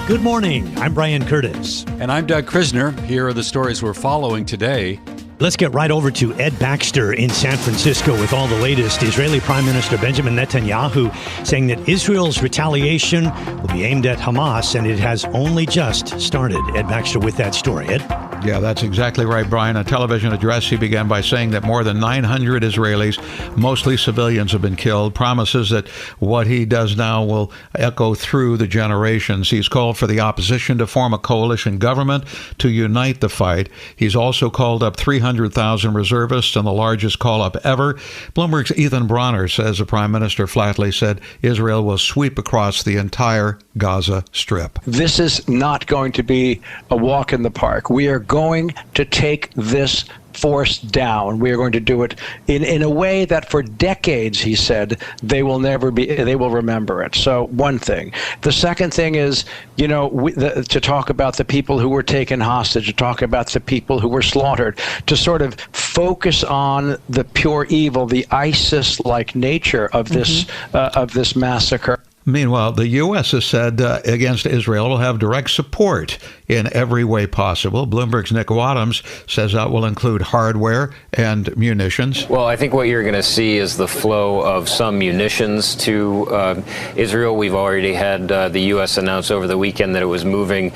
Good morning. I'm Brian Curtis. And I'm Doug Krisner. Here are the stories we're following today. Let's get right over to Ed Baxter in San Francisco with all the latest. Israeli Prime Minister Benjamin Netanyahu saying that Israel's retaliation will be aimed at Hamas, and it has only just started. Ed Baxter with that story. Ed? Yeah, that's exactly right, Brian. A television address, he began by saying that more than 900 Israelis, mostly civilians, have been killed. Promises that what he does now will echo through the generations. He's called for the opposition to form a coalition government to unite the fight. He's also called up 300,000 reservists and the largest call-up ever. Bloomberg's Ethan Bronner says the prime minister flatly said Israel will sweep across the entire Gaza Strip. This is not going to be a walk in the park. We are going to take this force down. We are going to do it in a way that for decades, he said, they will remember it. So one thing. The second thing is, to talk about the people who were taken hostage, to talk about the people who were slaughtered, to sort of focus on the pure evil, the ISIS-like nature of this massacre. Meanwhile, the U.S. has said against Israel will have direct support in every way possible. Bloomberg's Nick Wadhams says that will include hardware and munitions. Well, I think what you're going to see is the flow of some munitions to Israel. We've already had the U.S. announce over the weekend that it was moving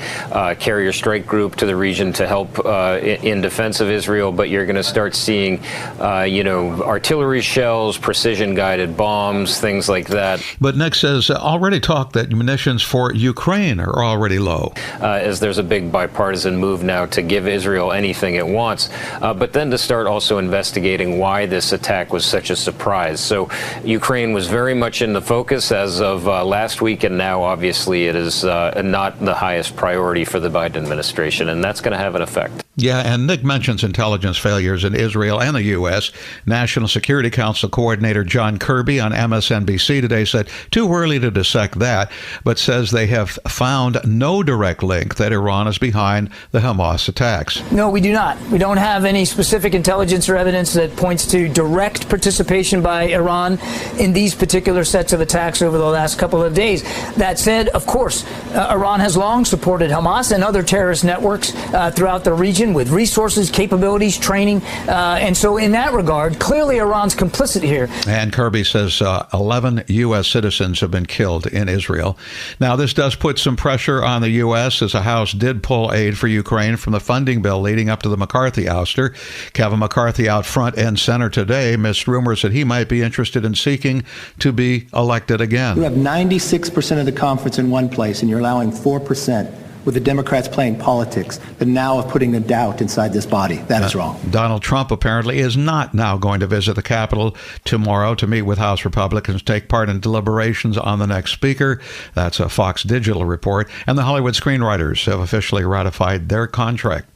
carrier strike group to the region to help in defense of Israel. But you're going to start seeing, artillery shells, precision-guided bombs, things like that. But Nick says already talk that munitions for Ukraine are already low. As there's a big bipartisan move now to give Israel anything it wants, but then to start also investigating why this attack was such a surprise. So Ukraine was very much in the focus as of last week, and now obviously it is not the highest priority for the Biden administration, and that's going to have an effect. Yeah, and Nick mentions intelligence failures in Israel and the U.S. National Security Council Coordinator John Kirby on MSNBC today said too early to dissect that, but says they have found no direct link that Iran is behind the Hamas attacks. No, we do not. We don't have any specific intelligence or evidence that points to direct participation by Iran in these particular sets of attacks over the last couple of days. That said, of course, Iran has long supported Hamas and other terrorist networks throughout the region with resources, capabilities, training. And so in that regard, clearly Iran's complicit here. And Kirby says 11 U.S. citizens have been killed in Israel. Now, this does put some pressure on the U.S. as the House did pull aid for Ukraine from the funding bill leading up to the McCarthy ouster. Kevin McCarthy out front and center today missed rumors that he might be interested in seeking to be elected again. You have 96% of the conference in one place, and you're allowing 4%. With the Democrats playing politics, but now of putting a doubt inside this body. That is wrong. Donald Trump apparently is not now going to visit the Capitol tomorrow to meet with House Republicans, take part in deliberations on the next speaker. That's a Fox Digital report. And the Hollywood screenwriters have officially ratified their contract.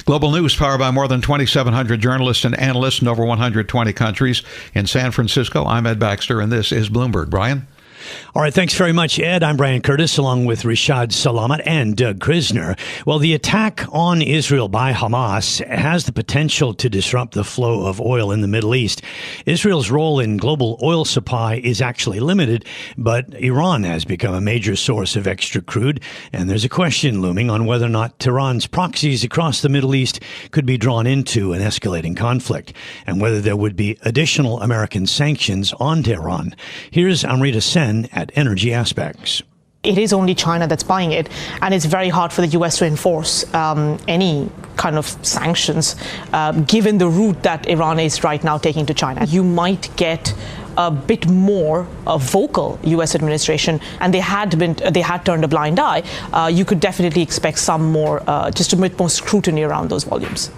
Global news powered by more than 2,700 journalists and analysts in over 120 countries. In San Francisco, I'm Ed Baxter, and this is Bloomberg. Brian? All right, thanks very much, Ed. I'm Brian Curtis, along with Rashad Salamat and Doug Krisner. Well, the attack on Israel by Hamas has the potential to disrupt the flow of oil in the Middle East. Israel's role in global oil supply is actually limited, but Iran has become a major source of extra crude, and there's a question looming on whether or not Tehran's proxies across the Middle East could be drawn into an escalating conflict, and whether there would be additional American sanctions on Tehran. Here's Amrita Sen at Energy Aspects. It is only China that's buying it, and it's very hard for the U.S. to enforce any kind of sanctions, given the route that Iran is right now taking to China. You might get a bit more vocal U.S. administration, and they had turned a blind eye. You could definitely expect some more, just a bit more scrutiny around those volumes.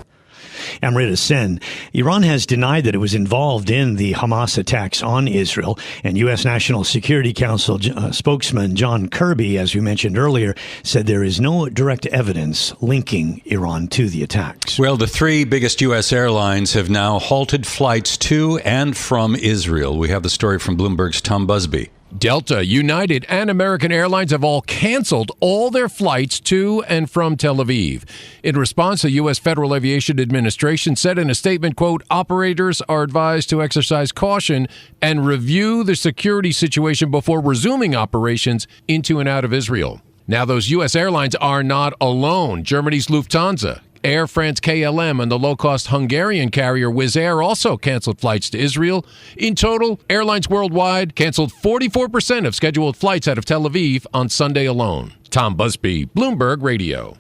Amrita Sen. Iran has denied that it was involved in the Hamas attacks on Israel, and U.S. National Security Council spokesman John Kirby, as we mentioned earlier, said there is no direct evidence linking Iran to the attacks. Well, the three biggest U.S. airlines have now halted flights to and from Israel. We have the story from Bloomberg's Tom Busby. Delta, United, and American Airlines have all canceled all their flights to and from Tel Aviv. In response, the U.S. Federal Aviation Administration said in a statement, quote, operators are advised to exercise caution and review the security situation before resuming operations into and out of Israel. Now, those U.S. airlines are not alone. Germany's Lufthansa, Air France KLM, and the low-cost Hungarian carrier Wizz Air also canceled flights to Israel. In total, airlines worldwide canceled 44% of scheduled flights out of Tel Aviv on Sunday alone. Tom Busby, Bloomberg Radio.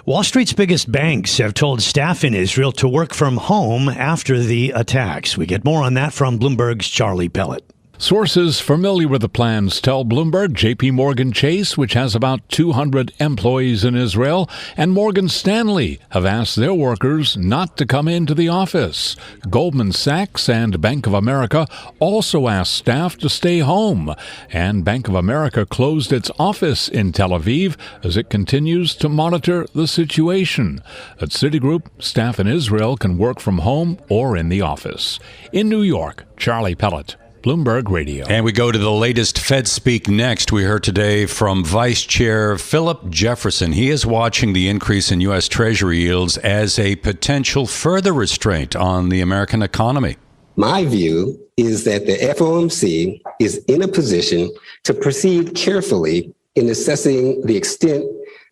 Wall Street's biggest banks have told staff in Israel to work from home after the attacks. We get more on that from Bloomberg's Charlie Pellet. Sources familiar with the plans tell Bloomberg JP Morgan Chase, which has about 200 employees in Israel, and Morgan Stanley have asked their workers not to come into the office. Goldman Sachs and Bank of America also asked staff to stay home, and Bank of America closed its office in Tel Aviv as it continues to monitor the situation. At Citigroup, staff in Israel can work from home or in the office. In New York, Charlie Pellet, Bloomberg Radio. And we go to the latest Fed speak next. We heard today from Vice Chair Philip Jefferson. He is watching the increase in U.S. Treasury yields as a potential further restraint on the American economy. My view is that the FOMC is in a position to proceed carefully in assessing the extent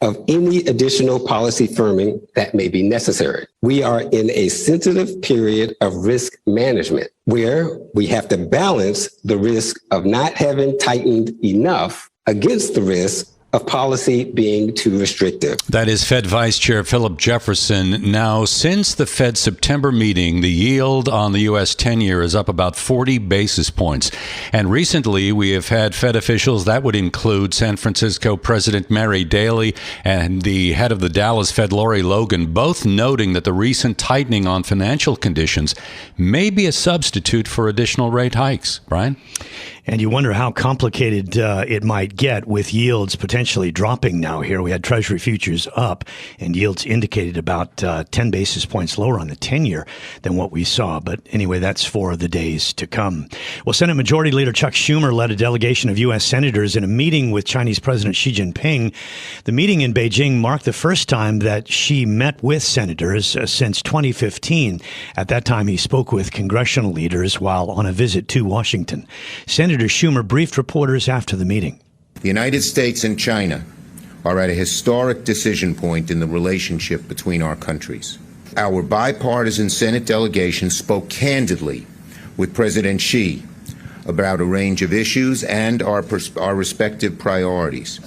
of any additional policy firming that may be necessary. We are in a sensitive period of risk management where we have to balance the risk of not having tightened enough against the risk of policy being too restrictive. That is Fed Vice Chair Philip Jefferson. Now, since the Fed September meeting, the yield on the U.S. 10-year is up about 40 basis points. And recently, we have had Fed officials, that would include San Francisco President Mary Daly and the head of the Dallas Fed, Lori Logan, both noting that the recent tightening on financial conditions may be a substitute for additional rate hikes. Brian? And you wonder how complicated it might get with yields potentially dropping now here. We had Treasury futures up and yields indicated about 10 basis points lower on the 10-year than what we saw. But anyway, that's for the days to come. Well, Senate Majority Leader Chuck Schumer led a delegation of U.S. senators in a meeting with Chinese President Xi Jinping. The meeting in Beijing marked the first time that Xi met with senators since 2015. At that time, he spoke with congressional leaders while on a visit to Washington. Senator Schumer briefed reporters after the meeting. The United States and China are at a historic decision point in the relationship between our countries. Our bipartisan Senate delegation spoke candidly with President Xi about a range of issues and our respective priorities.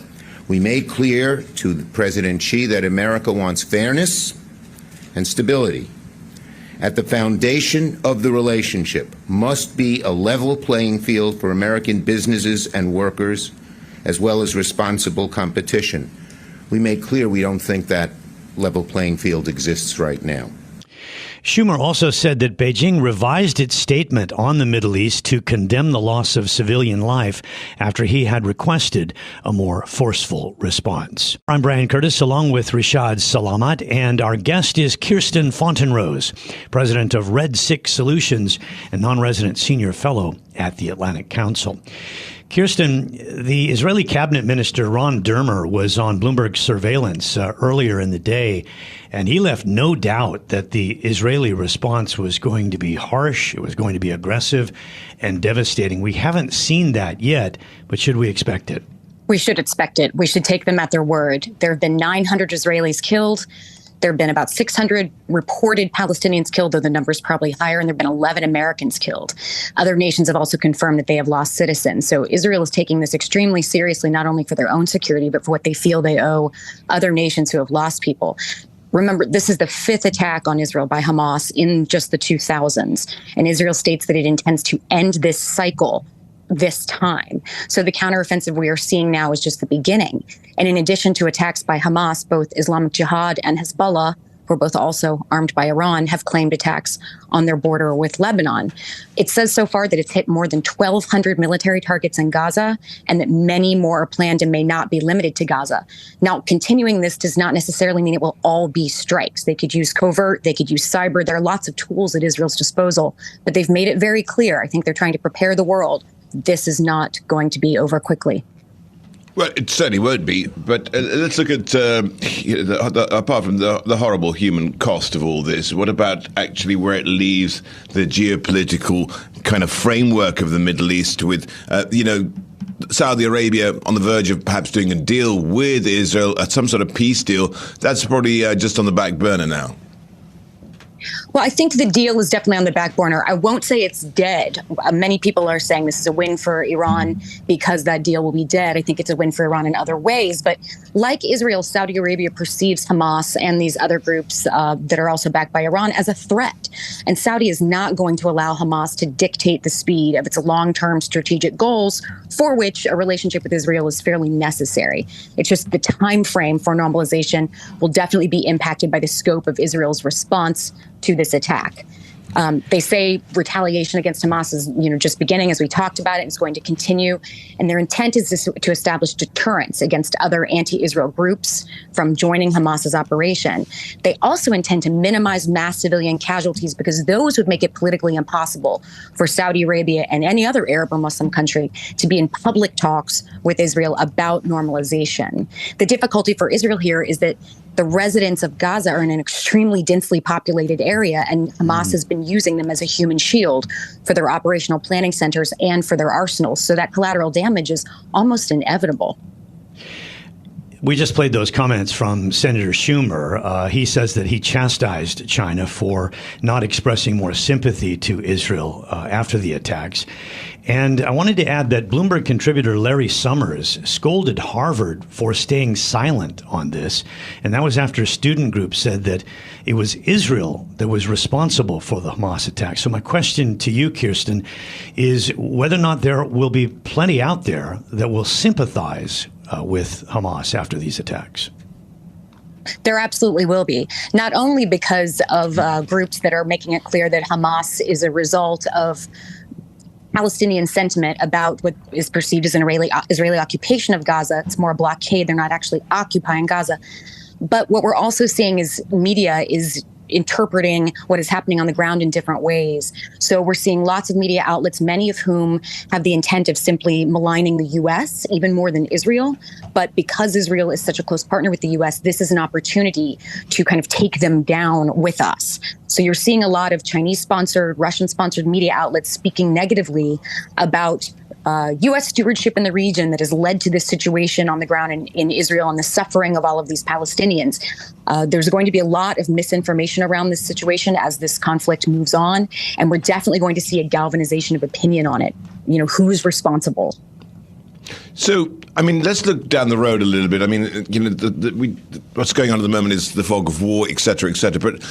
We made clear to President Xi that America wants fairness and stability. At the foundation of the relationship must be a level playing field for American businesses and workers, as well as responsible competition. We made clear we don't think that level playing field exists right now. Schumer also said that Beijing revised its statement on the Middle East to condemn the loss of civilian life after he had requested a more forceful response. I'm Brian Curtis, along with Rishad Salamat, and our guest is Kirsten Fontenrose, president of Red 6 Solutions and non-resident senior fellow at the Atlantic Council. Kirsten, the Israeli cabinet minister Ron Dermer was on Bloomberg surveillance earlier in the day, and he left no doubt that the Israeli response was going to be harsh, it was going to be aggressive and devastating. We haven't seen that yet, but should we expect it? We should expect it. We should take them at their word. There have been 900 Israelis killed. There have been about 600 reported Palestinians killed, though the number is probably higher, and there have been 11 Americans killed. Other nations have also confirmed that they have lost citizens. So Israel is taking this extremely seriously, not only for their own security, but for what they feel they owe other nations who have lost people. Remember, this is the fifth attack on Israel by Hamas in just the 2000s. And Israel states that it intends to end this cycle this time. So the counteroffensive we are seeing now is just the beginning. And in addition to attacks by Hamas, both Islamic Jihad and Hezbollah, who are both also armed by Iran, have claimed attacks on their border with Lebanon. It says so far that it's hit more than 1,200 military targets in Gaza and that many more are planned and may not be limited to Gaza. Now, continuing this does not necessarily mean it will all be strikes. They could use covert, they could use cyber. There are lots of tools at Israel's disposal, but they've made it very clear. I think they're trying to prepare the world. This is not going to be over quickly. Well, it certainly won't be. But let's look at, apart from the horrible human cost of all this, what about actually where it leaves the geopolitical kind of framework of the Middle East with, the Saudi Arabia on the verge of perhaps doing a deal with Israel, some sort of peace deal. That's probably just on the back burner now. Well, I think the deal is definitely on the back burner. I won't say it's dead. Many people are saying this is a win for Iran because that deal will be dead. I think it's a win for Iran in other ways. But like Israel, Saudi Arabia perceives Hamas and these other groups that are also backed by Iran as a threat. And Saudi is not going to allow Hamas to dictate the speed of its long-term strategic goals, for which a relationship with Israel is fairly necessary. It's just the time frame for normalization will definitely be impacted by the scope of Israel's response to this attack. They say retaliation against Hamas is, just beginning, as we talked about it. It's going to continue. And their intent is to establish deterrence against other anti-Israel groups from joining Hamas's operation. They also intend to minimize mass civilian casualties because those would make it politically impossible for Saudi Arabia and any other Arab or Muslim country to be in public talks with Israel about normalization. The difficulty for Israel here is that the residents of Gaza are in an extremely densely populated area, and Hamas has been using them as a human shield for their operational planning centers and for their arsenals. So that collateral damage is almost inevitable. We just played those comments from Senator Schumer. He says that he chastised China for not expressing more sympathy to Israel after the attacks. And I wanted to add that Bloomberg contributor Larry Summers scolded Harvard for staying silent on this. And that was after a student group said that it was Israel that was responsible for the Hamas attack. So my question to you, Kirsten, is whether or not there will be plenty out there that will sympathize with Hamas after these attacks. There absolutely will be, not only because of groups that are making it clear that Hamas is a result of Palestinian sentiment about what is perceived as an Israeli occupation of Gaza. It's more a blockade. They're not actually occupying Gaza. But what we're also seeing is media is interpreting what is happening on the ground in different ways. So we're seeing lots of media outlets, many of whom have the intent of simply maligning the U.S. even more than Israel. But because Israel is such a close partner with the U.S., this is an opportunity to kind of take them down with us. So you're seeing a lot of Chinese-sponsored, Russian-sponsored media outlets speaking negatively about U.S. stewardship in the region that has led to this situation on the ground in Israel and the suffering of all of these Palestinians. There's going to be a lot of misinformation around this situation as this conflict moves on, and we're definitely going to see a galvanization of opinion on it. Who's responsible? So, let's look down the road a little bit. What's going on at the moment is the fog of war, et cetera, et cetera. But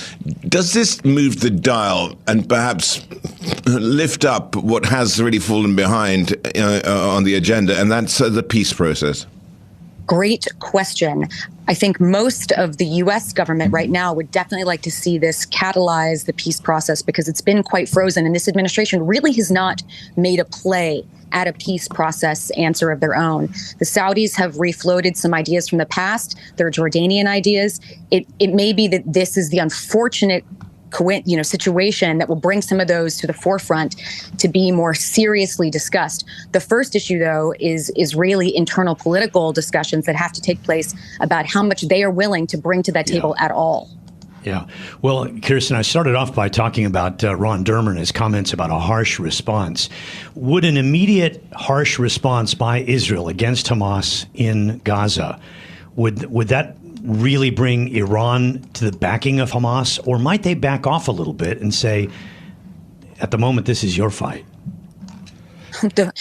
does this move the dial and perhaps lift up what has really fallen behind on the agenda, and that's the peace process? Great question. I think most of the U.S. government right now would definitely like to see this catalyze the peace process because it's been quite frozen, and this administration really has not made a play at a peace process answer of their own. The Saudis have refloated some ideas from the past. They're Jordanian ideas. It may be that this is the unfortunate situation that will bring some of those to the forefront to be more seriously discussed. The first issue, though, is Israeli internal political discussions that have to take place about how much they are willing to bring to that table at all. Yeah. Well, Kirsten, I started off by talking about Ron Dermer and his comments about a harsh response. Would an immediate harsh response by Israel against Hamas in Gaza, would that really bring Iran to the backing of Hamas, or might they back off a little bit and say, at the moment, this is your fight? The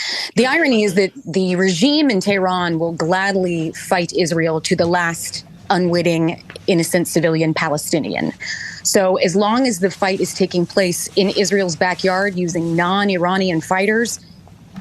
irony is that the regime in Tehran will gladly fight Israel to the last unwitting, innocent civilian Palestinian. So as long as the fight is taking place in Israel's backyard using non-Iranian fighters,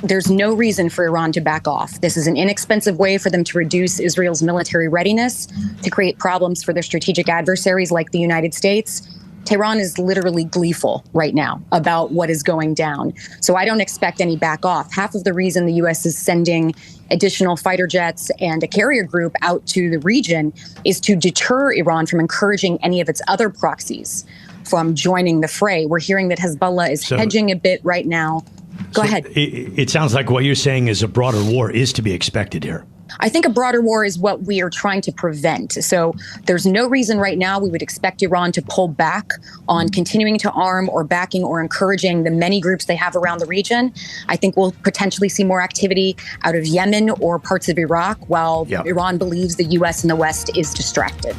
there's no reason for Iran to back off. This is an inexpensive way for them to reduce Israel's military readiness, to create problems for their strategic adversaries like the United States. Tehran is literally gleeful right now about what is going down. So I don't expect any back off. Half of the reason the U.S. is sending additional fighter jets and a carrier group out to the region is to deter Iran from encouraging any of its other proxies from joining the fray. We're hearing that Hezbollah is hedging a bit right now. Go ahead. It sounds like what you're saying is a broader war is to be expected here. I think a broader war is what we are trying to prevent. So there's no reason right now we would expect Iran to pull back on continuing to arm or backing or encouraging the many groups they have around the region. I think we'll potentially see more activity out of Yemen or parts of Iraq while Iran believes the U.S. and the West is distracted.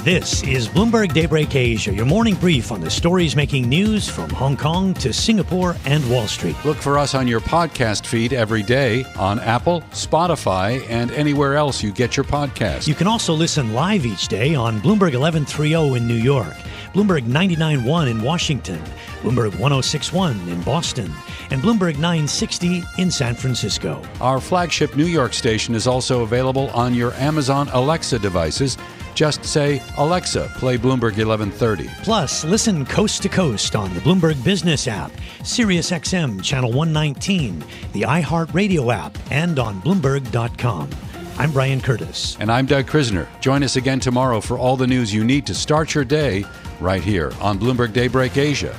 This is Bloomberg Daybreak Asia, your morning brief on the stories making news from Hong Kong to Singapore and Wall Street. Look for us on your podcast feed every day on Apple, Spotify, and anywhere else you get your podcasts. You can also listen live each day on Bloomberg 1130 in New York, Bloomberg 99.1 in Washington, Bloomberg 106.1 in Boston, and Bloomberg 960 in San Francisco. Our flagship New York station is also available on your Amazon Alexa devices. Just say, Alexa, play Bloomberg 1130. Plus, listen coast to coast on the Bloomberg Business app, Sirius XM Channel 119, the iHeartRadio app, and on Bloomberg.com. I'm Brian Curtis. And I'm Doug Krisner. Join us again tomorrow for all the news you need to start your day right here on Bloomberg Daybreak Asia.